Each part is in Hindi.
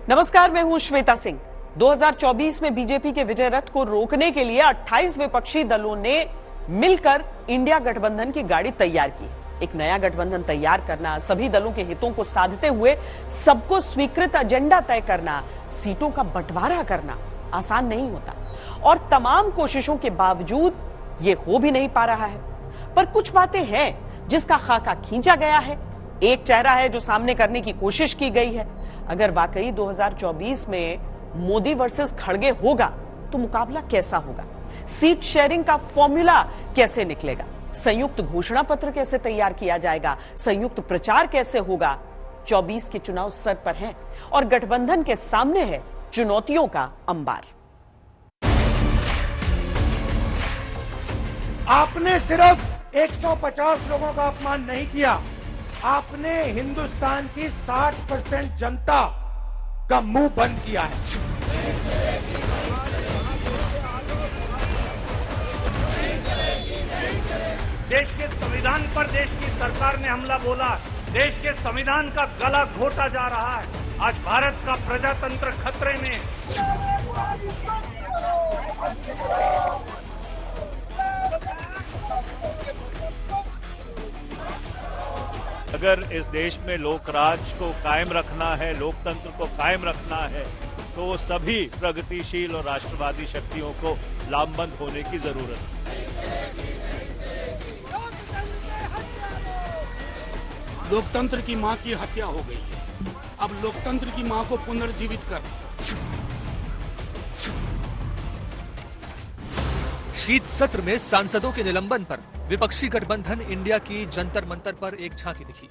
नमस्कार, मैं हूं श्वेता सिंह। 2024 में बीजेपी के विजय रथ को रोकने के लिए 28 विपक्षी दलों ने मिलकर इंडिया गठबंधन की गाड़ी तैयार की। एक नया गठबंधन तैयार करना, सभी दलों के हितों को साधते हुए सबको स्वीकृत एजेंडा तय करना, सीटों का बंटवारा करना आसान नहीं होता और तमाम कोशिशों के बावजूद ये हो भी नहीं पा रहा है। पर कुछ बातें हैं जिसका खाका खींचा गया है, एक चेहरा है जो सामने करने की कोशिश की गई है। अगर वाकई 2024 में मोदी वर्सेस खड़गे होगा तो मुकाबला कैसा होगा? सीट शेयरिंग का फॉर्मूला कैसे निकलेगा? संयुक्त घोषणा पत्र कैसे तैयार किया जाएगा? संयुक्त प्रचार कैसे होगा? 24 के चुनाव सर पर हैं और गठबंधन के सामने है चुनौतियों का अंबार। आपने सिर्फ 150 लोगों का अपमान नहीं किया, आपने हिंदुस्तान की 60% जनता का मुंह बंद किया है। देश के संविधान पर देश की सरकार ने हमला बोला, देश के संविधान का गला घोटा जा रहा है। आज भारत का प्रजातंत्र खतरे में। अगर इस देश में लोकराज को कायम रखना है, लोकतंत्र को कायम रखना है, तो सभी प्रगतिशील और राष्ट्रवादी शक्तियों को लामबंद होने की जरूरत है। लोकतंत्र की मां की हत्या हो गई है, अब लोकतंत्र की मां को पुनर्जीवित करना। शीत सत्र में सांसदों के निलंबन पर विपक्षी गठबंधन इंडिया की जंतर मंतर पर एक झांकी दिखी।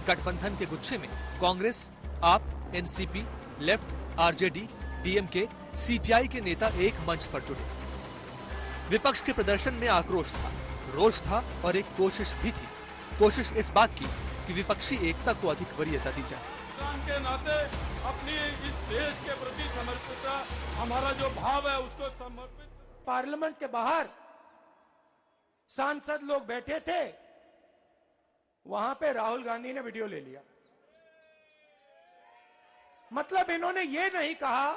गठबंधन के गुच्छे में कांग्रेस, आप, NCP, left, RJD, DMK, CPI के नेता एक मंच पर जुटे। विपक्ष के प्रदर्शन में आक्रोश था, रोष था और एक कोशिश भी थी। कोशिश इस बात की कि विपक्षी एकता को अधिक वरीयता दी जाए। के नाते अपनी इस देश के प्रति समर्पित हमारा जो भाव है उसको समर्पित। पार्लियामेंट के बाहर सांसद लोग बैठे थे, वहां पे राहुल गांधी ने वीडियो ले लिया। मतलब इन्होंने ये नहीं कहा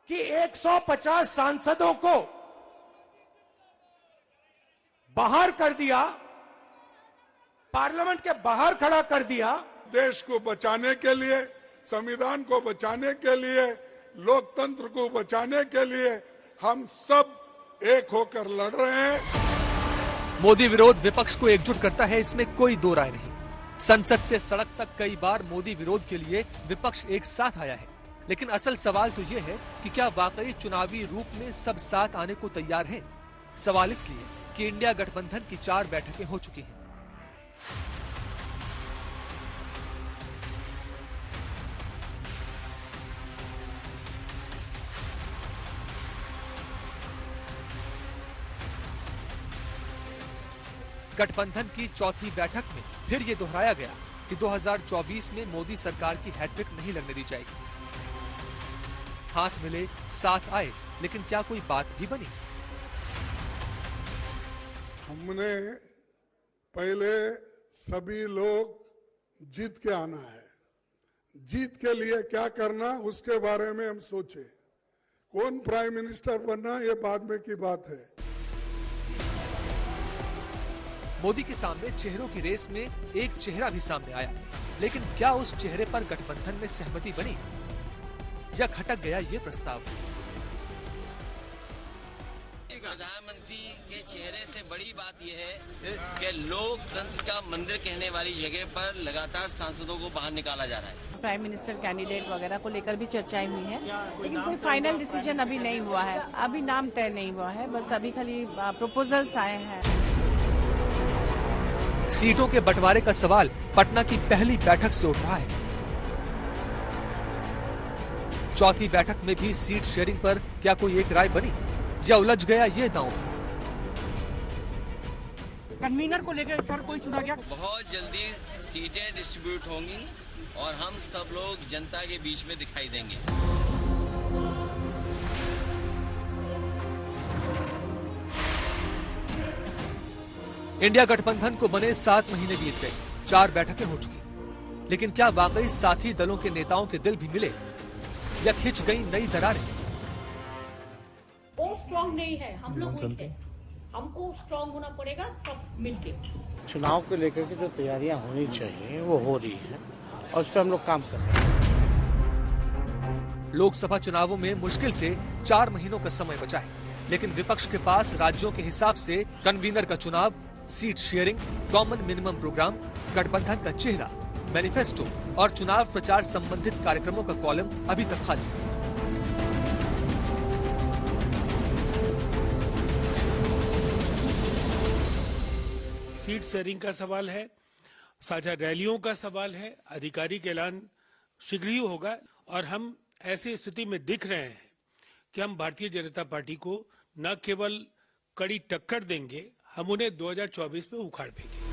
कि 150 सांसदों को बाहर कर दिया, पार्लियामेंट के बाहर खड़ा कर दिया। देश को बचाने के लिए, संविधान को बचाने के लिए, लोकतंत्र को बचाने के लिए हम सब एक होकर लड़ रहे हैं। मोदी विरोध विपक्ष को एकजुट करता है, इसमें कोई दो राय नहीं। संसद से सड़क तक कई बार मोदी विरोध के लिए विपक्ष एक साथ आया है, लेकिन असल सवाल तो ये है कि क्या वाकई चुनावी रूप में सब साथ आने को तैयार हैं? सवाल इसलिए कि इंडिया गठबंधन की 4 बैठकें हो चुकी हैं। गठबंधन की चौथी बैठक में फिर ये दोहराया गया कि 2024 में मोदी सरकार की हैट्रिक नहीं लगने दी जाएगी। हाथ मिले, साथ आए, लेकिन क्या कोई बात भी बनी? हमने पहले सभी लोग जीत के आना है, जीत के लिए क्या करना उसके बारे में हम सोचे। कौन प्राइम मिनिस्टर बनना ये बाद में की बात है। मोदी के सामने चेहरों की रेस में एक चेहरा भी सामने आया, लेकिन क्या उस चेहरे पर गठबंधन में सहमति बनी या खटक गया ये प्रस्ताव? प्रधानमंत्री के चेहरे से बड़ी बात यह है कि लोकतंत्र का मंदिर कहने वाली जगह पर लगातार सांसदों को बाहर निकाला जा रहा है। प्राइम मिनिस्टर कैंडिडेट वगैरह को लेकर भी चर्चाएं हुई हैं, लेकिन कोई फाइनल डिसीजन अभी नहीं हुआ है, अभी नाम तय नहीं हुआ है, बस अभी खाली प्रपोजल्स आए हैं। सीटों के बंटवारे का सवाल पटना की पहली बैठक से उठ रहा है। चौथी बैठक में भी सीट शेयरिंग पर क्या कोई एक राय बनी या उलझ गया ये दांव? कन्वीनर को लेकर सर कोई चुना गया? बहुत जल्दी सीटें डिस्ट्रीब्यूट होंगी और हम सब लोग जनता के बीच में दिखाई देंगे। इंडिया गठबंधन को बने 7 महीने बीत गए, 4 बैठकें हो चुकी। लेकिन क्या वाकई साथी दलों के नेताओं के दिल भी मिले या खिंच गई नई दरारें? वो स्ट्रांग नहीं है, हम लोग वीक है। हमको स्ट्रांग होना पड़ेगा सब मिलके। चुनाव को लेकर के जो तैयारियां होनी चाहिए वो हो रही है और उस पर हम लोग काम कर रहे हैं। लोकसभा चुनावों में मुश्किल से 4 महीनों का समय बचा है, लेकिन विपक्ष के पास राज्यों के हिसाब से कन्वीनर का चुनाव, seat sharing, common minimum programme, गठबंधन का चेहरा, मैनिफेस्टो और चुनाव प्रचार संबंधित कार्यक्रमों का कॉलम अभी तक खाली है। सीट शेयरिंग का सवाल है, साझा रैलियों का सवाल है, आधिकारिक ऐलान शीघ्र ही होगा और हम ऐसी स्थिति में दिख रहे हैं कि हम भारतीय जनता पार्टी को न केवल कड़ी टक्कर देंगे, हम उन्हें 2024 में उखाड़ देंगे।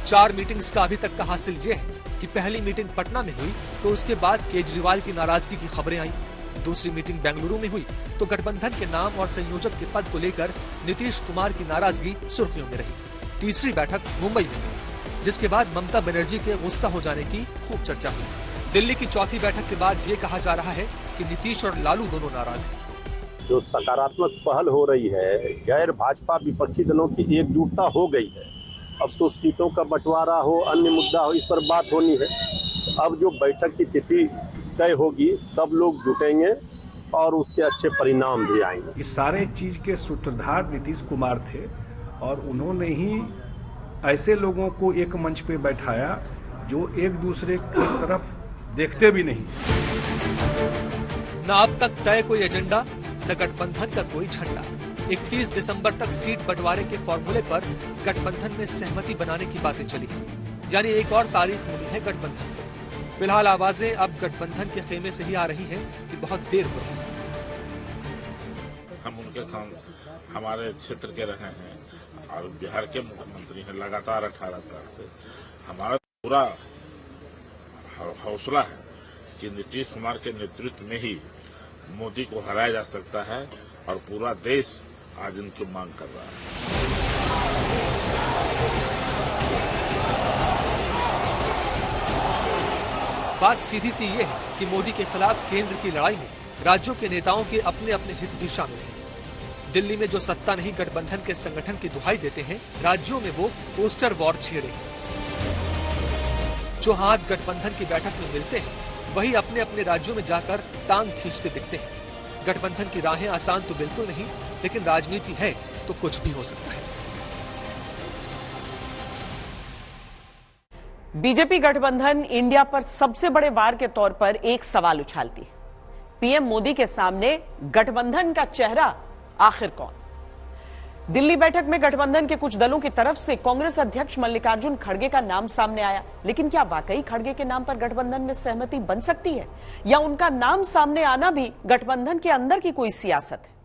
4 मीटिंग्स का अभी तक का हासिल ये है कि पहली मीटिंग पटना में हुई तो उसके बाद केजरीवाल की नाराजगी की खबरें आई। दूसरी मीटिंग बेंगलुरु में हुई तो गठबंधन के नाम और संयोजक के पद को लेकर नीतीश कुमार की नाराजगी सुर्खियों में रही। तीसरी बैठक मुंबई में हुई, जिसके बाद ममता बनर्जी के गुस्सा हो जाने की खूब चर्चा हुई। दिल्ली की चौथी बैठक के बाद ये कहा जा रहा है कि नीतीश और लालू दोनों नाराज हैं। जो सकारात्मक पहल हो रही है, गैर भाजपा विपक्षी दलों की एकजुटता हो गई है। अब तो सीटों का बंटवारा हो, अन्य मुद्दा हो, इस पर बात होनी है। अब जो बैठक की तिथि तय होगी, सब लोग जुटेंगे और उसके अच्छे परिणाम भी आएंगे। इस सारे चीज के सूत्रधार नीतीश कुमार थे और उन्होंने ही ऐसे लोगों को एक मंच पे बैठाया जो एक दूसरे की तरफ देखते भी नहीं। न अब तक तय कोई एजेंडा, न गठबंधन का कोई झंडा। 31 दिसंबर तक सीट बंटवारे के फॉर्मूले पर गठबंधन में सहमति बनाने की बातें चली, यानी एक और तारीख मिली है गठबंधन को। फिलहाल आवाजें अब गठबंधन के खेमे से ही आ रही हैं कि बहुत देर हो रही है। हम उनके साथ हमारे क्षेत्र के रहे हैं और बिहार के मुख्यमंत्री हैं लगातार 18 साल से। हमारा पूरा हौसला है कि नीतीश कुमार के नेतृत्व में ही मोदी को हराया जा सकता है और पूरा देश आज उनकी मांग कर रहा है। बात सीधी सी ये है कि मोदी के खिलाफ केंद्र की लड़ाई में राज्यों के नेताओं के अपने अपने हित भी शामिल हैं। दिल्ली में जो सत्ता नहीं गठबंधन के संगठन की दुहाई देते हैं, राज्यों में वो पोस्टर वॉर छेड़े हैं। जो हाथ गठबंधन की बैठक में मिलते हैं, वही अपने अपने राज्यों में जाकर टांग खींचते दिखते हैं। गठबंधन की राहें आसान तो बिल्कुल नहीं, लेकिन राजनीति है तो कुछ भी हो सकता है। बीजेपी गठबंधन इंडिया पर सबसे बड़े वार के तौर पर एक सवाल उछालती है। पीएम मोदी के सामने गठबंधन का चेहरा आखिर कौन? दिल्ली बैठक में गठबंधन के कुछ दलों की तरफ से कांग्रेस अध्यक्ष मल्लिकार्जुन खड़गे का नाम सामने आया, लेकिन क्या वाकई खड़गे के नाम पर गठबंधन में सहमति बन सकती है, या उनका नाम सामने आना भी गठबंधन के अंदर की कोई सियासत है?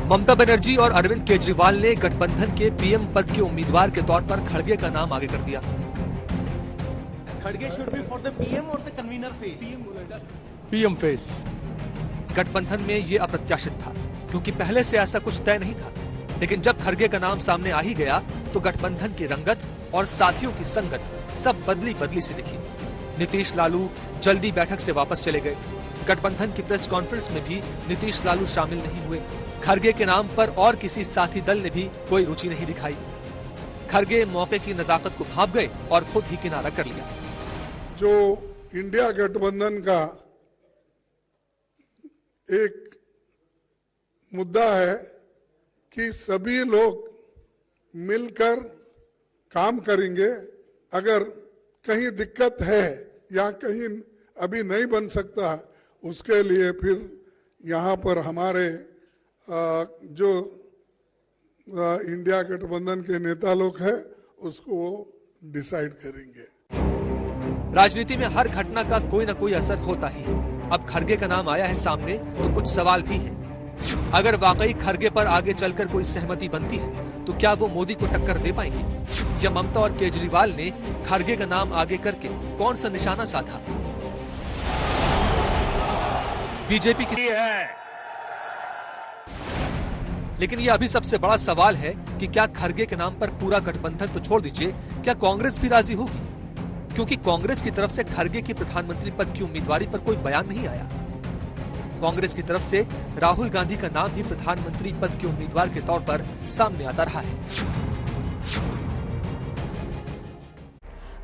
ममता बनर्जी और अरविंद केजरीवाल ने गठबंधन के पीएम पद के उम्मीदवार के तौर पर खड़गे का नाम आगे कर दिया। खड़गे should be for the PM और the convener face. PM face. गठबंधन में ये अप्रत्याशित था, क्योंकि पहले से ऐसा कुछ तय नहीं था। लेकिन जब खड़गे का नाम सामने आ ही गया तो गठबंधन की रंगत और साथियों की संगत सब बदली बदली सी दिखी। नीतीश लालू जल्दी बैठक से वापस चले गए। गठबंधन की प्रेस कॉन्फ्रेंस में भी नीतीश लालू शामिल नहीं हुए। खड़गे के नाम पर और किसी साथी दल ने भी कोई रुचि नहीं दिखाई। खड़गे मौके की नजाकत को भांप गए और खुद ही किनारा कर लिया। जो इंडिया गठबंधन का एक मुद्दा है कि सभी लोग मिलकर काम करेंगे। अगर कहीं दिक्कत है या कहीं अभी नहीं बन सकता, उसके लिए फिर यहाँ पर हमारे जो इंडिया गठबंधन के नेता लोग हैं उसको डिसाइड करेंगे। राजनीति में हर घटना का कोई न कोई असर होता ही है। अब खड़गे का नाम आया है सामने तो कुछ सवाल भी हैं। अगर वाकई खड़गे पर आगे चलकर कोई सहमति बनती है तो क्या वो मोदी को टक्कर दे पाएंगे, या ममता और केजरीवाल ने खड़गे का नाम आगे करके कौन सा निशाना साधा? बीजेपी की है लेकिन यह अभी सबसे बड़ा सवाल है कि क्या खरगे के नाम पर पूरा गठबंधन तो छोड़ दीजिए, क्या कांग्रेस भी राजी होगी? क्योंकि कांग्रेस की तरफ से खरगे की प्रधानमंत्री पद की उम्मीदवारी पर कोई बयान नहीं आया। कांग्रेस की तरफ से राहुल गांधी का नाम भी प्रधानमंत्री पद के उम्मीदवार के तौर पर सामने आता रहा है।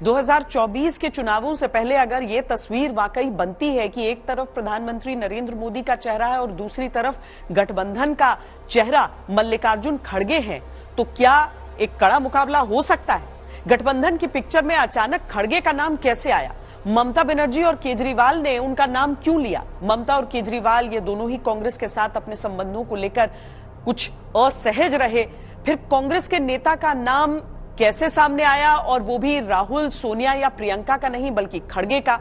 2024 के चुनावों से पहले अगर ये तस्वीर वाकई बनती है कि एक तरफ प्रधानमंत्री नरेंद्र मोदी का चेहरा है और दूसरी तरफ गठबंधन का चेहरा मल्लिकार्जुन खड़गे हैं, तो क्या एक कड़ा मुकाबला हो सकता है? गठबंधन की पिक्चर में अचानक खड़गे का नाम कैसे आया? ममता बनर्जी और केजरीवाल ने उनका नाम क्यों लिया? ममता और केजरीवाल ये दोनों ही कांग्रेस के साथ अपने संबंधों को लेकर कुछ असहज रहे, फिर कांग्रेस के नेता का नाम कैसे सामने आया, और वो भी राहुल, सोनिया या प्रियंका का नहीं बल्कि खड़गे का?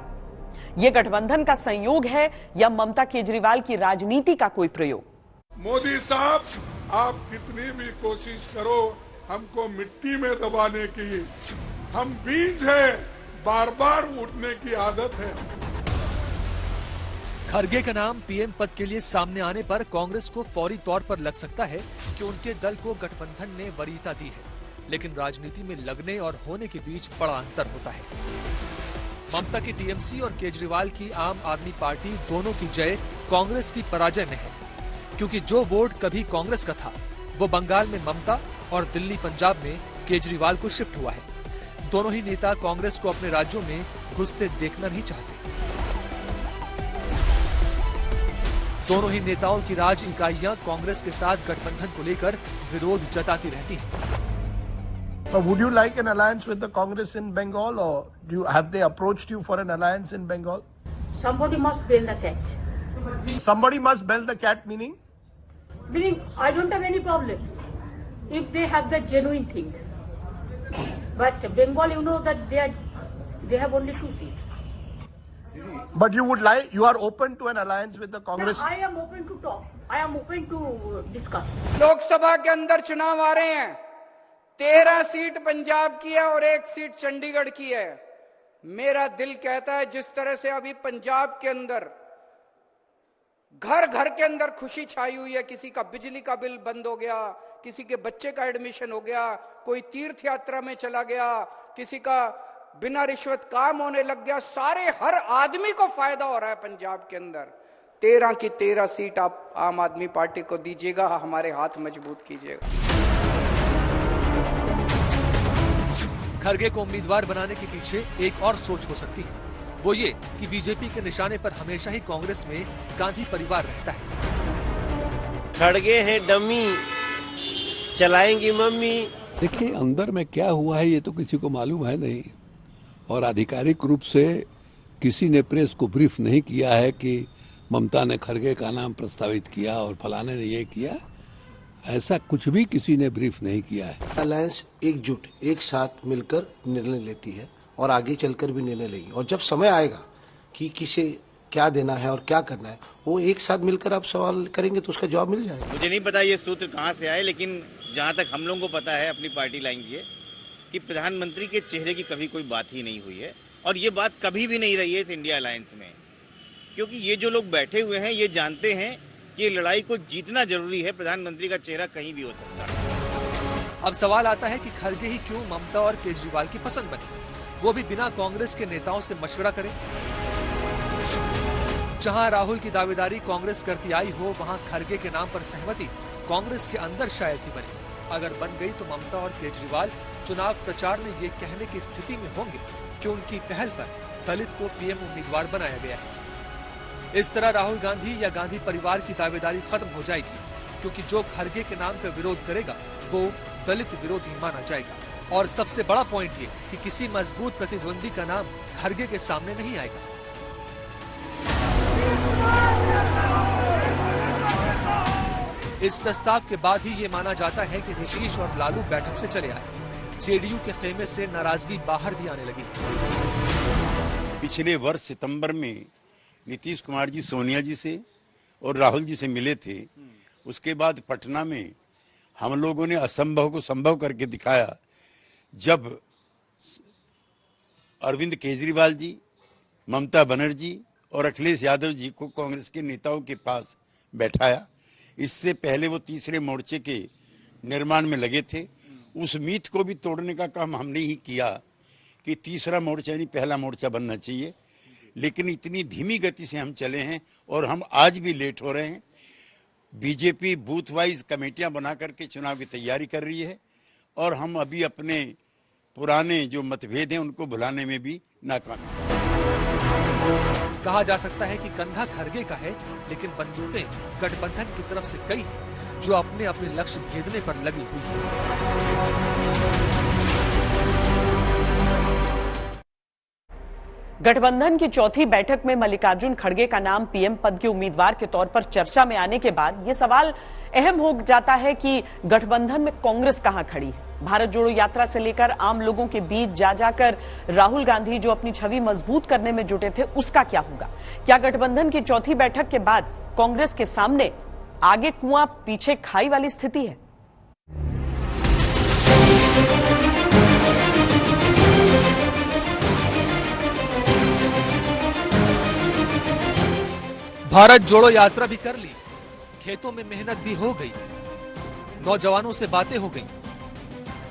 ये गठबंधन का संयोग है या ममता केजरीवाल की राजनीति का कोई प्रयोग? मोदी साहब, आप कितनी भी कोशिश करो हमको मिट्टी में दबाने की, हम बीज है, बार बार उठने की आदत है। खरगे का नाम पीएम पद के लिए सामने आने पर कांग्रेस को फौरी तौर पर लग सकता है कि उनके दल को गठबंधन ने वरीयता दी है, लेकिन राजनीति में लगने और होने के बीच बड़ा अंतर होता है। ममता की टीएमसी और केजरीवाल की आम आदमी पार्टी दोनों की जय कांग्रेस की पराजय में है, क्योंकि जो वोट कभी कांग्रेस का था वो बंगाल में ममता और दिल्ली, पंजाब में केजरीवाल को शिफ्ट हुआ है। दोनों ही नेता कांग्रेस को अपने राज्यों में घुसते देखना नहीं चाहते। दोनों ही नेताओं की राज इकाइयां कांग्रेस के साथ गठबंधन को लेकर विरोध जताती रहती हैं। Would you like an alliance with the Congress in Bengal, or have they approached you for an alliance in Bengal? Somebody must bail the cat. Somebody must bail the cat, meaning? Meaning, I don't have any problems if they have the genuine things. But Bengal, you know that they have only 2 seats. But you are open to an alliance with the Congress? I am open to talk. I am open to discuss. Lok Sabha के अंदर चुनाव आ रहे हैं। 13 सीट पंजाब की है और 1 सीट चंडीगढ़ की है। मेरा दिल कहता है जिस तरह से अभी पंजाब के अंदर घर घर के अंदर खुशी छाई हुई है, किसी का बिजली का बिल बंद हो गया, किसी के बच्चे का एडमिशन हो गया, कोई तीर्थ यात्रा में चला गया, किसी का बिना रिश्वत काम होने लग गया, सारे हर आदमी को फायदा हो रहा है पंजाब के अंदर। 13 की 13 सीट आप आम आदमी पार्टी को दीजिएगा, हमारे हाथ मजबूत कीजिएगा। खरगे को उम्मीदवार बनाने के पीछे एक और सोच हो सकती है, वो ये कि बीजेपी के निशाने पर हमेशा ही कांग्रेस में गांधी परिवार रहता है। खड़गे है डमी, चलाएंगी मम्मी। देखिए, अंदर में क्या हुआ है ये तो किसी को मालूम है नहीं, और आधिकारिक रूप से किसी ने प्रेस को ब्रीफ नहीं किया है कि ममता ने खड़गे का नाम प्रस्तावित किया और फलाने ने ये किया। ऐसा कुछ भी किसी ने ब्रीफ नहीं किया है। अलायंस एकजुट, एक साथ मिलकर निर्णय लेती है और आगे चलकर भी निर्णय लेगी, और जब समय आएगा कि किसे क्या देना है और क्या करना है, वो एक साथ मिलकर आप सवाल करेंगे तो उसका जवाब मिल जाएगा। मुझे नहीं पता ये सूत्र कहाँ से आए, लेकिन जहाँ तक हम लोगों को पता है अपनी पार्टी लाइन की, कि प्रधानमंत्री के चेहरे की कभी कोई बात ही नहीं हुई है, और ये बात कभी भी नहीं रही है इस इंडिया अलायंस में, क्योंकि ये जो लोग बैठे हुए हैं ये जानते हैं कि लड़ाई को जीतना जरूरी है। प्रधानमंत्री का चेहरा कहीं भी हो सकता है। अब सवाल आता है कि खरगे ही क्यों ममता और केजरीवाल की पसंद बने, वो भी बिना कांग्रेस के नेताओं से मशवरा करें। जहां राहुल की दावेदारी कांग्रेस करती आई हो, वहां खरगे के नाम पर सहमति कांग्रेस के अंदर शायद ही बने। अगर बन गई तो ममता और केजरीवाल चुनाव प्रचार में ये कहने की स्थिति में होंगे कि उनकी पहल पर दलित को पीएम उम्मीदवार बनाया गया है। इस तरह राहुल गांधी या गांधी परिवार की दावेदारी खत्म हो जाएगी, क्योंकि जो खरगे के नाम पर विरोध करेगा वो दलित विरोधी माना जाएगा। और सबसे बड़ा पॉइंट ये कि किसी मजबूत प्रतिद्वंदी का नाम खरगे के सामने नहीं आएगा। इस प्रस्ताव के बाद ही ये माना जाता है कि नीतीश और लालू बैठक से चले आए। जेडीयू के खेमे से नाराजगी बाहर भी आने लगी। पिछले वर्ष सितंबर में नीतीश कुमार जी सोनिया जी से और राहुल जी से मिले थे। उसके बाद पटना में हम लोगों ने असंभव को संभव करके दिखाया, जब अरविंद केजरीवाल जी, ममता बनर्जी और अखिलेश यादव जी को कांग्रेस के नेताओं के पास बैठाया। इससे पहले वो तीसरे मोर्चे के निर्माण में लगे थे। उस मीत को भी तोड़ने का काम हमने ही किया कि तीसरा मोर्चा यानी पहला मोर्चा बनना चाहिए, लेकिन इतनी धीमी गति से हम चले हैं और हम आज भी लेट हो रहे हैं। बीजेपी बूथ वाइज कमेटियां बना करके चुनाव की तैयारी कर रही है और हम अभी अपने पुराने जो मतभेद हैं उनको भुलाने में भी नाकाम हैं। कहा जा सकता है कि कंधा खरगे का है, लेकिन बंदूकें गठबंधन की तरफ से कई हैं जो अपने अपने लक्ष्य भेदने पर लगी हुई है। गठबंधन की चौथी बैठक में मल्लिकार्जुन खड़गे का नाम पीएम पद के उम्मीदवार के तौर पर चर्चा में आने के बाद यह सवाल अहम हो जाता है कि गठबंधन में कांग्रेस कहां खड़ी है। भारत जोड़ो यात्रा से लेकर आम लोगों के बीच जाकर राहुल गांधी जो अपनी छवि मजबूत करने में जुटे थे, उसका क्या होगा? क्या गठबंधन की चौथी बैठक के बाद कांग्रेस के सामने आगे कुआं पीछे खाई वाली स्थिति है? भारत जोड़ो यात्रा भी कर ली, खेतों में मेहनत भी हो गई, नौजवानों से बातें हो गई,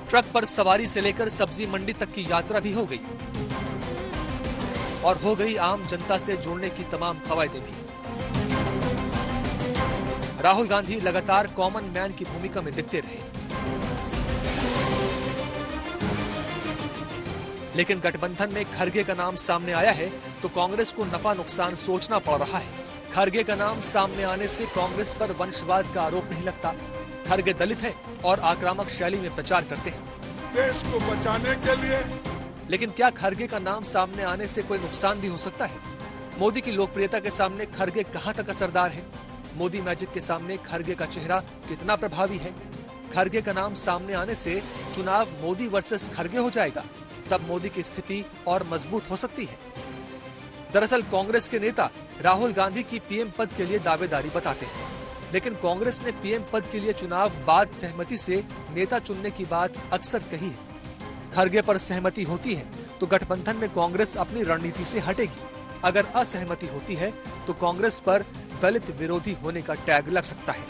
ट्रक पर सवारी से लेकर सब्जी मंडी तक की यात्रा भी हो गई और हो गई आम जनता से जुड़ने की तमाम कवायदें भी। राहुल गांधी लगातार कॉमन मैन की भूमिका में दिखते रहे, लेकिन गठबंधन में खरगे का नाम सामने आया है तो कांग्रेस को नफा नुकसान सोचना पड़ रहा है। खरगे का नाम सामने आने से कांग्रेस पर वंशवाद का आरोप नहीं लगता। खरगे दलित हैं और आक्रामक शैली में प्रचार करते हैं देश को बचाने के लिए। लेकिन क्या खरगे का नाम सामने आने से कोई नुकसान भी हो सकता है? मोदी की लोकप्रियता के सामने खरगे कहां तक असरदार है? मोदी मैजिक के सामने खरगे का चेहरा कितना प्रभावी है? खरगे का नाम सामने आने से चुनाव मोदी वर्सेस खरगे हो जाएगा, तब मोदी की स्थिति और मजबूत हो सकती है। दरअसल कांग्रेस के नेता राहुल गांधी की पीएम पद के लिए दावेदारी बताते हैं, लेकिन कांग्रेस ने पीएम पद के लिए चुनाव बाद सहमति से नेता चुनने की बात अक्सर कही है। खरगे पर सहमति होती है तो गठबंधन में कांग्रेस अपनी रणनीति से हटेगी। अगर असहमति होती है तो कांग्रेस पर दलित विरोधी होने का टैग लग सकता है।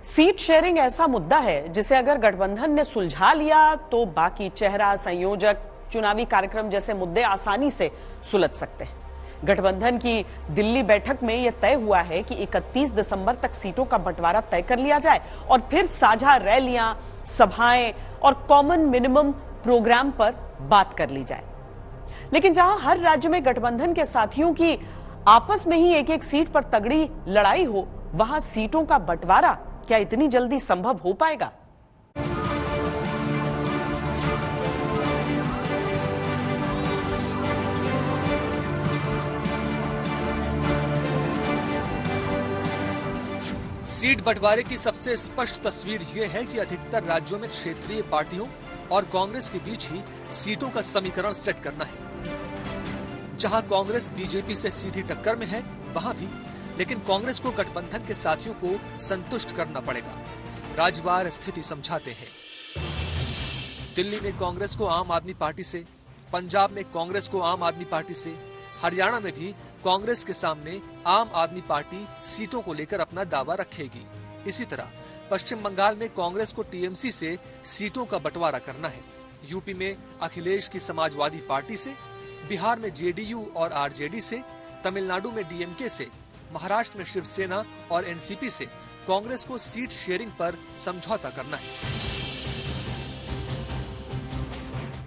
सीट शेयरिंग ऐसा मुद्दा है जिसे अगर गठबंधन ने सुलझा लिया तो बाकी चेहरा, संयोजक, चुनावी कार्यक्रम जैसे मुद्दे आसानी से सुलझ सकते हैं। गठबंधन की दिल्ली बैठक में यह तय हुआ है कि 31 दिसंबर तक सीटों का बंटवारा तय कर लिया जाए और फिर साझा रैलियां, सभाएं और कॉमन मिनिमम प्रोग्राम पर बात कर ली जाए। लेकिन जहां हर राज्य में गठबंधन के साथियों की आपस में ही एक एक सीट पर तगड़ी लड़ाई हो, वहां सीटों का बंटवारा क्या इतनी जल्दी संभव हो पाएगा? सीट बंटवारे की सबसे स्पष्ट तस्वीर यह है कि अधिकतर राज्यों में क्षेत्रीय पार्टियों और कांग्रेस के बीच ही सीटों का समीकरण सेट करना है। जहां कांग्रेस बीजेपी से सीधी टक्कर में है वहां भी, लेकिन कांग्रेस को गठबंधन के साथियों को संतुष्ट करना पड़ेगा। राज्यवार स्थिति समझाते हैं। दिल्ली में कांग्रेस को आम आदमी पार्टी से, पंजाब में कांग्रेस को आम आदमी पार्टी से, हरियाणा में भी कांग्रेस के सामने आम आदमी पार्टी सीटों को लेकर अपना दावा रखेगी। इसी तरह पश्चिम बंगाल में कांग्रेस को टीएमसी से सीटों का बंटवारा करना है। यूपी में अखिलेश की समाजवादी पार्टी से, बिहार में जेडीयू और आरजेडी से, तमिलनाडु में डीएमके से, महाराष्ट्र में शिवसेना और एनसीपी से कांग्रेस को सीट शेयरिंग पर समझौता करना है।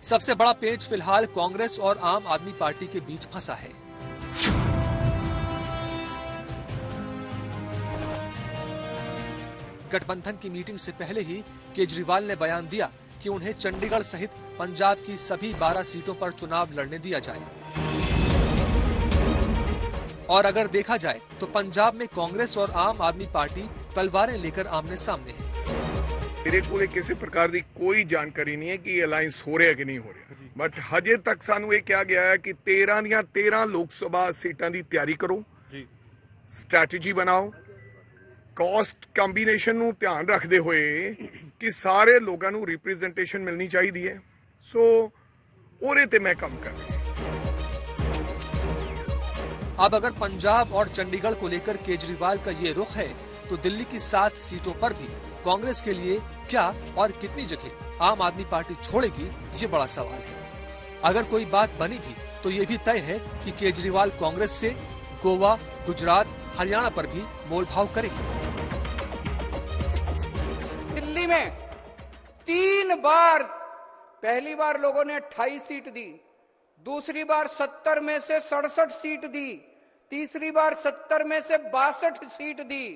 सबसे बड़ा पेच फिलहाल कांग्रेस और आम आदमी पार्टी के बीच फंसा है। गठबंधन की मीटिंग से पहले ही केजरीवाल ने बयान दिया कि उन्हें चंडीगढ़ सहित पंजाब की सभी 12 सीटों पर चुनाव लड़ने दिया जाए। और अगर देखा जाए तो पंजाब में कांग्रेस और आम आदमी पार्टी तलवारें लेकर आमने सामने है। मेरे को किसी प्रकार की कोई जानकारी नहीं है कि अलायंस हो रहा है कि नहीं हो रहा, बट हजे तक सानू ये कहा गया है कि 13 ਦੀਆਂ 13 लोक सभा सीटां की तैयारी करो, स्ट्रैटेजी बनाओ, कॉस्ट ਕੰਬੀਨੇਸ਼ਨ ਨੂੰ ध्यान रखते हुए कि सारे लोगों ਨੂੰ रिप्रेजेंटेशन मिलनी चाहिए है। सो ਉਹਦੇ ਤੇ मैं काम कर रहा। अब अगर पंजाब और चंडीगढ़ को लेकर केजरीवाल का ये रुख है तो दिल्ली की 7 सीटों पर भी कांग्रेस के लिए क्या और कितनी जगह आम आदमी पार्टी छोड़ेगी, ये बड़ा सवाल है। अगर कोई बात बनी भी तो ये भी तय है कि केजरीवाल कांग्रेस से गोवा, गुजरात, हरियाणा पर भी मोलभाव करेंगे। दिल्ली में 3 बार, पहली बार लोगों ने 28 सीट दी, दूसरी बार 70 में से 67 सीट दी, तीसरी बार 70 में से 62 सीट दी।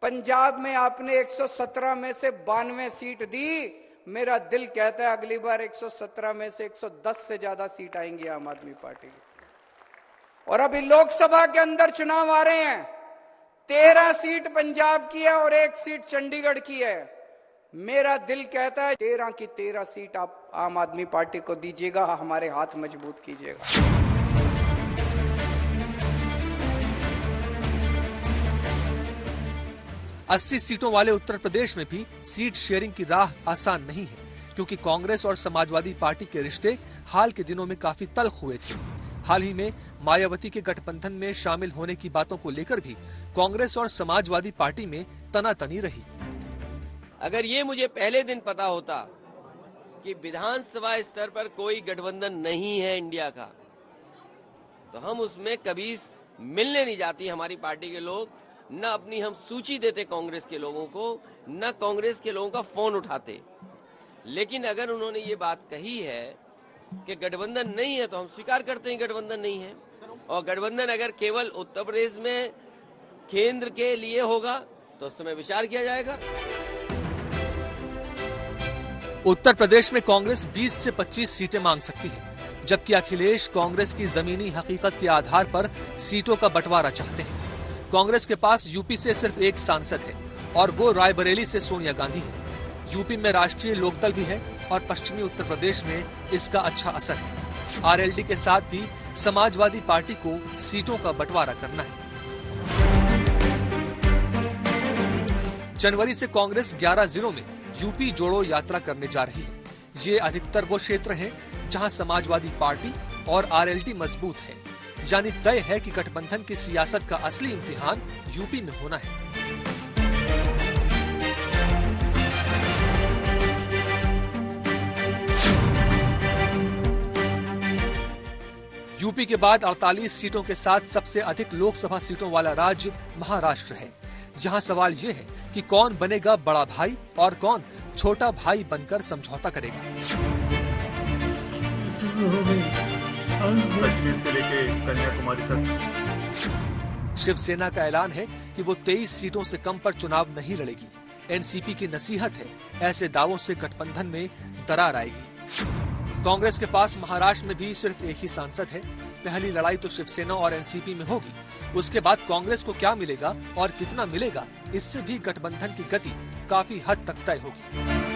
पंजाब में आपने 117 में से 92 सीट दी। मेरा दिल कहता है अगली बार 117 में से 110 से ज्यादा सीट आएंगी आम आदमी पार्टी की। और अभी लोकसभा के अंदर चुनाव आ रहे हैं, 13 सीट पंजाब की है और 1 सीट चंडीगढ़ की है। मेरा दिल कहता है 13 की 13 सीट आप आम आदमी पार्टी को दीजिएगा, हमारे हाथ मजबूत कीजिएगा। 80 सीटों वाले उत्तर प्रदेश में भी सीट शेयरिंग की राह आसान नहीं है, क्योंकि कांग्रेस और समाजवादी पार्टी के रिश्ते हाल के दिनों में काफी तल्ख हुए थे। हाल ही में मायावती के गठबंधन में शामिल होने की बातों को लेकर भी कांग्रेस और समाजवादी पार्टी में तनातनी रही। अगर ये मुझे पहले दिन पता होता कि विधानसभा स्तर पर कोई गठबंधन नहीं है इंडिया का, तो हम उसमें कभी मिलने नहीं जाती हमारी पार्टी के लोग, न अपनी हम सूची देते कांग्रेस के लोगों को, न कांग्रेस के लोगों का फोन उठाते। लेकिन अगर उन्होंने ये बात कही है कि गठबंधन नहीं है, तो हम स्वीकार करते हैं गठबंधन नहीं है। और गठबंधन अगर केवल उत्तर प्रदेश में केंद्र के लिए होगा तो उस समय विचार किया जाएगा। उत्तर प्रदेश में कांग्रेस 20 से 25 सीटें मांग सकती है, जबकि अखिलेश कांग्रेस की जमीनी हकीकत के आधार पर सीटों का बंटवारा चाहते हैं। कांग्रेस के पास यूपी से सिर्फ 1 सांसद है और वो रायबरेली से सोनिया गांधी है। यूपी में राष्ट्रीय लोकदल भी है और पश्चिमी उत्तर प्रदेश में इसका अच्छा असर है। आरएलडी के साथ भी समाजवादी पार्टी को सीटों का बंटवारा करना है। जनवरी से कांग्रेस 11 जिलों में यूपी जोड़ो यात्रा करने जा रही है। ये अधिकतर वो क्षेत्र हैं जहां समाजवादी पार्टी और आरएलडी मजबूत है, यानी तय है कि गठबंधन की सियासत का असली इम्तिहान यूपी में होना है। यूपी के बाद 48 सीटों के साथ सबसे अधिक लोकसभा सीटों वाला राज्य महाराष्ट्र है। यहाँ सवाल ये है कि कौन बनेगा बड़ा भाई और कौन छोटा भाई बनकर समझौता करेगा। कश्मीर से लेकर कन्याकुमारी तक शिवसेना का ऐलान है कि वो 23 सीटों से कम पर चुनाव नहीं लड़ेगी। एनसीपी की नसीहत है, ऐसे दावों से गठबंधन में दरार आएगी। कांग्रेस के पास महाराष्ट्र में भी सिर्फ 1 ही सांसद है। पहली लड़ाई तो शिवसेना और एनसीपी में होगी। उसके बाद कांग्रेस को क्या मिलेगा और कितना मिलेगा, इससे भी गठबंधन की गति काफी हद तक तय होगी।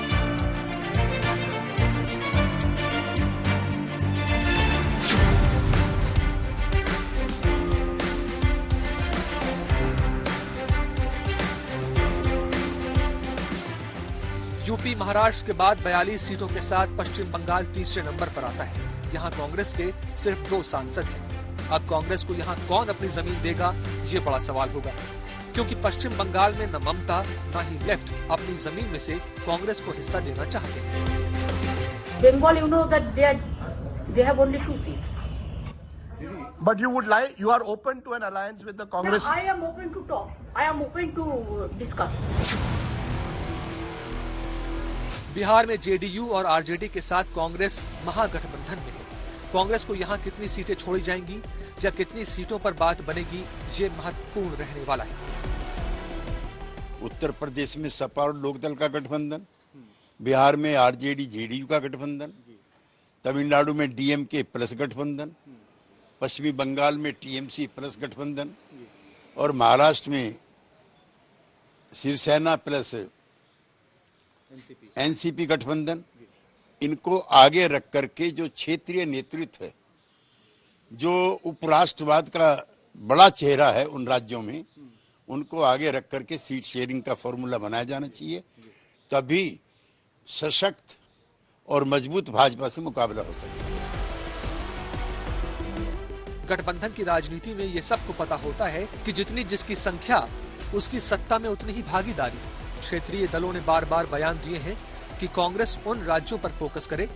यूपी महाराष्ट्र के बाद 42 सीटों के साथ पश्चिम बंगाल तीसरे नंबर पर आता है। यहाँ कांग्रेस के सिर्फ 2 सांसद हैं। अब कांग्रेस को यहाँ कौन अपनी जमीन देगा, ये बड़ा सवाल होगा, क्योंकि पश्चिम बंगाल में न ममता न ही लेफ्ट अपनी जमीन में से कांग्रेस को हिस्सा देना चाहते हैं। Bengal, you know that they have only 2 seats. But you would like, you are open to an alliance with the Congress? No, I am open to talk. I am open to discuss. Bihar में जेडीयू और आरजेडी के साथ कांग्रेस महागठबंधन में है। कांग्रेस को यहाँ कितनी सीटें छोड़ी जाएंगी या कितनी सीटों पर बात बनेगी, ये महत्वपूर्ण रहने वाला है। उत्तर प्रदेश में सपा और लोकदल का गठबंधन, बिहार में आरजेडी जेडीयू का गठबंधन, तमिलनाडु में डीएमके प्लस गठबंधन, पश्चिमी बंगाल में टीएमसी प्लस गठबंधन और महाराष्ट्र में शिवसेना प्लस एनसीपी गठबंधन। इनको आगे रख करके जो क्षेत्रीय नेतृत्व है, जो उपराष्ट्रवाद का बड़ा चेहरा है उन राज्यों में, उनको आगे रख करके सीट शेयरिंग का फॉर्मूला बनाया जाना चाहिए, तभी सशक्त और मजबूत भाजपा से मुकाबला हो सकता है। गठबंधन की राजनीति में ये सबको पता होता है कि जितनी जिसकी संख्या उसकी सत्ता में उतनी ही भागीदारी। क्षेत्रीय दलों ने बार बार बयान दिए हैं कि कांग्रेस उन राज्यों पर फोकस करे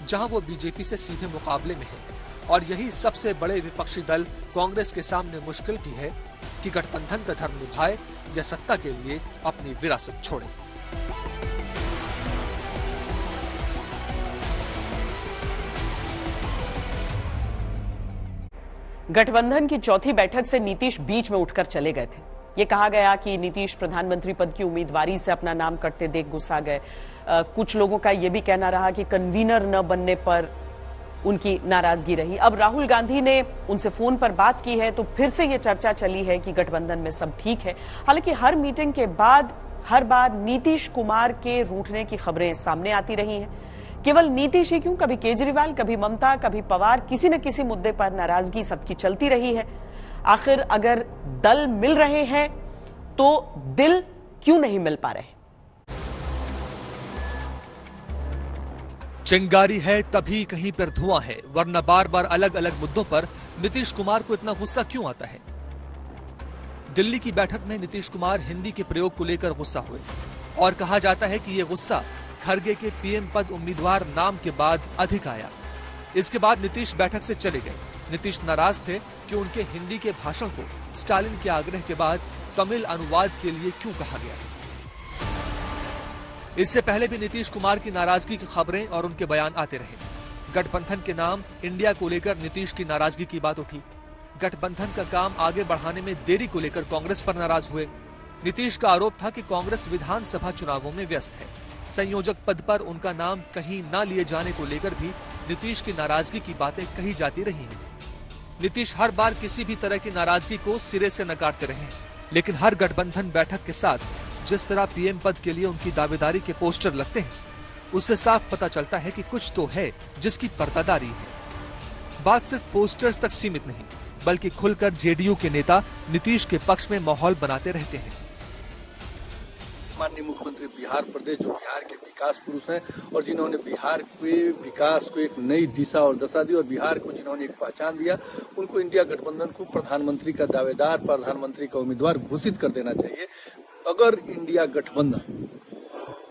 जहां वो बीजेपी से सीधे मुकाबले में है, और यही सबसे बड़े विपक्षी दल कांग्रेस के सामने मुश्किल भी है कि गठबंधन का धर्म निभाए या सत्ता के लिए अपनी विरासत छोड़े। गठबंधन की चौथी बैठक से नीतीश बीच में उठकर चले गए थे। ये कहा गया कि नीतीश प्रधानमंत्री पद की उम्मीदवारी से अपना नाम कटते देख गुस्सा गए। कुछ लोगों का यह भी कहना रहा कि कन्वीनर न बनने पर उनकी नाराजगी रही। अब राहुल गांधी ने उनसे फोन पर बात की है तो फिर से ये चर्चा चली है कि गठबंधन में सब ठीक है। हालांकि हर मीटिंग के बाद हर बार नीतीश कुमार के रूठने की खबरें सामने आती रही हैं। केवल नीतीश ही क्यों, कभी केजरीवाल, कभी ममता, कभी पवार, किसी न किसी मुद्दे पर नाराजगी सबकी चलती रही है। आखिर अगर दल मिल रहे हैं तो दिल क्यों नहीं मिल पा रहे? चिंगारी है तभी कहीं पर धुआं है, वरना बार बार अलग अलग मुद्दों पर नीतीश कुमार को इतना गुस्सा क्यों आता है? दिल्ली की बैठक में नीतीश कुमार हिंदी के प्रयोग को लेकर गुस्सा हुए और कहा जाता है कि यह गुस्सा खरगे के पीएम पद उम्मीदवार नाम के बाद अधिक आया। इसके बाद नीतीश बैठक से चले गए। नीतीश नाराज थे कि उनके हिंदी के भाषण को स्टालिन के आग्रह के बाद तमिल अनुवाद के लिए क्यों कहा गया। इससे पहले भी नीतीश कुमार की नाराजगी की खबरें और उनके बयान आते रहे। गठबंधन के नाम इंडिया को लेकर नीतीश की नाराजगी की बात उठी। गठबंधन का काम आगे बढ़ाने में देरी को लेकर कांग्रेस पर नाराज हुए। नीतीश का आरोप था कि कांग्रेस विधानसभा चुनावों में व्यस्त है। संयोजक पद पर उनका नाम कहीं न लिए जाने को लेकर भी नीतीश की नाराजगी की बातें कही जाती रही हैं। नीतीश हर बार किसी भी तरह की नाराजगी को सिरे से नकारते रहे, लेकिन हर गठबंधन बैठक के साथ जिस तरह पीएम पद के लिए उनकी दावेदारी के पोस्टर लगते हैं, उससे साफ पता चलता है कि कुछ तो है जिसकी पर्दादारी है। बात सिर्फ पोस्टर्स तक सीमित नहीं, बल्कि खुलकर जेडीयू के नेता नीतीश के पक्ष में माहौल बनाते रहते हैं। माननीय मुख्यमंत्री बिहार प्रदेश जो बिहार के विकास पुरुष हैं और जिन्होंने बिहार के विकास को एक नई दिशा और दशा दी और बिहार को जिन्होंने एक पहचान दिया, उनको इंडिया गठबंधन को प्रधानमंत्री का दावेदार, प्रधानमंत्री का उम्मीदवार घोषित कर देना चाहिए। अगर इंडिया गठबंधन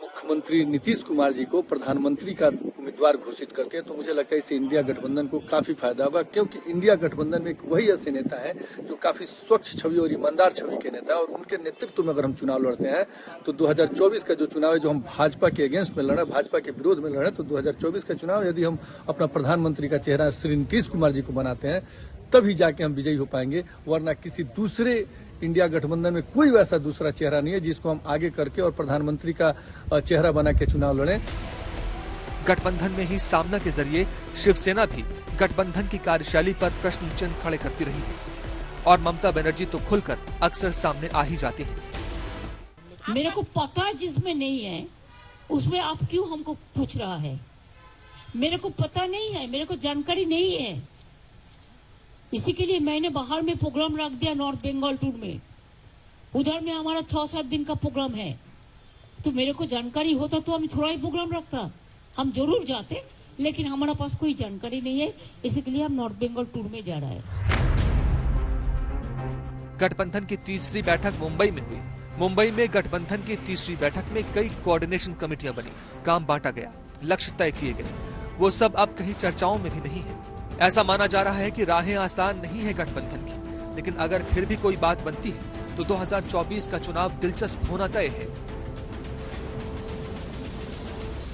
मुख्यमंत्री नीतीश कुमार जी को प्रधानमंत्री का उम्मीदवार घोषित करके, तो मुझे लगता है इससे इंडिया गठबंधन को काफी फायदा होगा, क्योंकि इंडिया गठबंधन में वही ऐसे नेता है जो काफी स्वच्छ छवि और ईमानदार छवि के नेता है, और उनके नेतृत्व में अगर हम चुनाव लड़ते हैं तो 2024 का जो चुनाव है, जो हम भाजपा के अगेंस्ट में लड़ रहे हैं, भाजपा के विरोध में लड़ रहे हैं, तो 2024 का चुनाव यदि हम अपना प्रधानमंत्री का चेहरा श्री नीतीश कुमार जी को बनाते हैं तभी जाके हम विजयी हो पाएंगे, वरना किसी दूसरे इंडिया गठबंधन में कोई वैसा दूसरा चेहरा नहीं है जिसको हम आगे करके और प्रधानमंत्री का चेहरा बना के चुनाव लड़ें। गठबंधन में ही सामना के जरिए शिवसेना भी गठबंधन की कार्यशैली पर प्रश्न चिन्ह खड़े करती रही है, और ममता बनर्जी तो खुलकर अक्सर सामने आ ही जाती है। मेरे को पता जिसमें नहीं है उसमें आप क्यों हमको पूछ रहा है? मेरे को पता नहीं है, मेरे को जानकारी नहीं है, इसी के लिए मैंने बाहर में प्रोग्राम रख दिया नॉर्थ बंगाल टूर में। उधर में हमारा 6-7 दिन का प्रोग्राम है, तो मेरे को जानकारी होता तो हम थोड़ा ही प्रोग्राम रखता, हम जरूर जाते, लेकिन हमारा पास कोई जानकारी नहीं है, इसी के लिए हम नॉर्थ बंगाल टूर में जा रहा है। गठबंधन की तीसरी बैठक मुंबई में हुई। मुंबई में गठबंधन की तीसरी बैठक में कई कोऑर्डिनेशन कमेटियां बनी, काम बांटा गया, लक्ष्य तय किए गए। वो सब अब कहीं चर्चाओं में भी नहीं है। ऐसा माना जा रहा है कि राहें आसान नहीं है गठबंधन की, लेकिन अगर फिर भी कोई बात बनती है तो 2024 का चुनाव दिलचस्प होना तय है।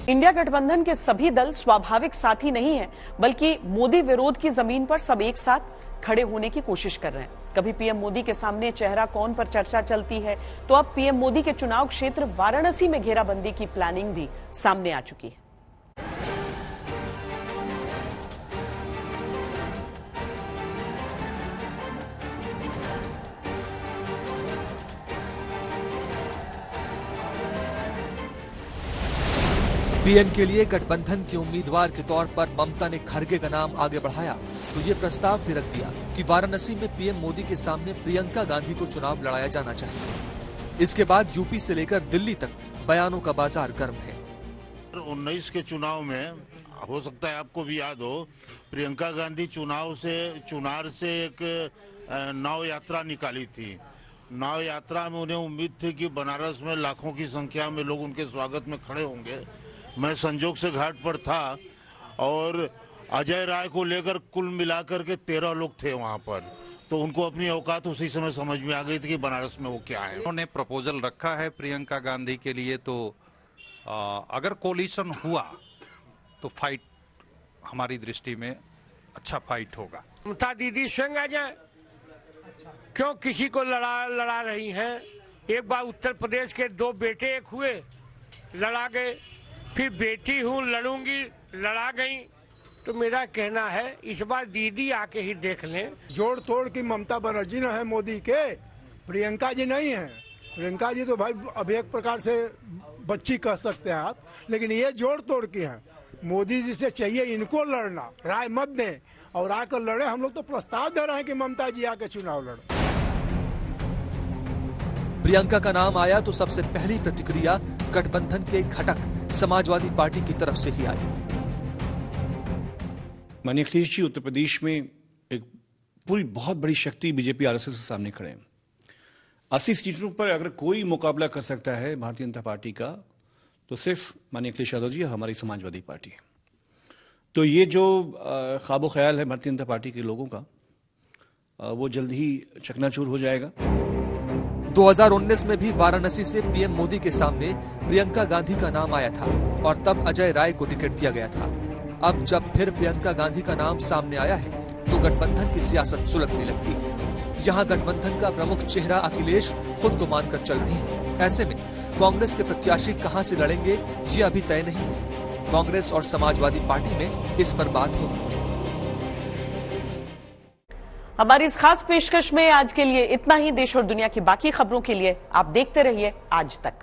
इंडिया गठबंधन के सभी दल स्वाभाविक साथी नहीं है, बल्कि मोदी विरोध की जमीन पर सब एक साथ खड़े होने की कोशिश कर रहे हैं। कभी पीएम मोदी के सामने चेहरा कौन पर चर्चा चलती है, तो अब पीएम मोदी के चुनाव क्षेत्र वाराणसी में घेराबंदी की प्लानिंग भी सामने आ चुकी है। पीएम के लिए गठबंधन के उम्मीदवार के तौर पर ममता ने खरगे का नाम आगे बढ़ाया, तो ये प्रस्ताव भी रख दिया कि वाराणसी में पीएम मोदी के सामने प्रियंका गांधी को चुनाव लड़ाया जाना चाहिए। इसके बाद यूपी से लेकर दिल्ली तक बयानों का बाजार गर्म है। 19 के चुनाव में हो सकता है आपको भी याद हो, प्रियंका गांधी चुनार से एक नाव यात्रा निकाली थी। नाव यात्रा में उन्हें उम्मीद थी कि बनारस में लाखों की संख्या में लोग उनके स्वागत में खड़े होंगे। मैं संजोग से घाट पर था और अजय राय को लेकर कुल मिलाकर के 13 लोग थे वहां पर, तो उनको अपनी औकात उसी समय समझ में आ गई थी कि बनारस में वो क्या है। उन्होंने प्रपोजल रखा है प्रियंका गांधी के लिए, तो अगर कोलिशन हुआ तो फाइट हमारी दृष्टि में अच्छा फाइट होगा। ममता दीदी स्वयं आ जाए, क्यों किसी को लड़ा रही हैं? एक बार उत्तर प्रदेश के 2 बेटे एक हुए, लड़ा गए, फिर बेटी हूँ लड़ूंगी, लड़ा गई। तो मेरा कहना है इस बार दीदी आके ही देख लें। जोड़ तोड़ की ममता बनर्जी न है मोदी के, प्रियंका जी नहीं है। प्रियंका जी तो भाई अभी एक प्रकार से बच्ची कह सकते हैं आप, लेकिन ये जोड़ तोड़ की है। मोदी जी से चाहिए इनको लड़ना, राय मत दें और आकर लड़े। हम लोग तो प्रस्ताव दे रहे हैं कि ममता जी आके चुनाव लड़े। प्रियंका का नाम आया तो सबसे पहली प्रतिक्रिया गठबंधन के घटक समाजवादी पार्टी की तरफ से ही आई। माननीय अखिलेश जी उत्तर प्रदेश में एक पूरी बहुत बड़ी शक्ति बीजेपी आरएसएस के सामने खड़े हैं। 80 सीटों पर अगर कोई मुकाबला कर सकता है भारतीय जनता पार्टी का, तो सिर्फ माननीय अखिलेश यादव जी हमारी समाजवादी पार्टी है। तो ये जो ख्वाबो ख्याल है भारतीय जनता पार्टी के लोगों का, वो जल्द ही चकनाचूर हो जाएगा। 2019 में भी वाराणसी से पीएम मोदी के सामने प्रियंका गांधी का नाम आया था और तब अजय राय को टिकट दिया गया था। अब जब फिर प्रियंका गांधी का नाम सामने आया है तो गठबंधन की सियासत सुलगने लगती है। यहाँ गठबंधन का प्रमुख चेहरा अखिलेश खुद को मानकर चल रहे हैं। ऐसे में कांग्रेस के प्रत्याशी कहां से लड़ेंगे ये अभी तय नहीं है। कांग्रेस और समाजवादी पार्टी में इस पर बात होगी। हमारी इस खास पेशकश में आज के लिए इतना ही। देश और दुनिया की बाकी खबरों के लिए आप देखते रहिए आज तक।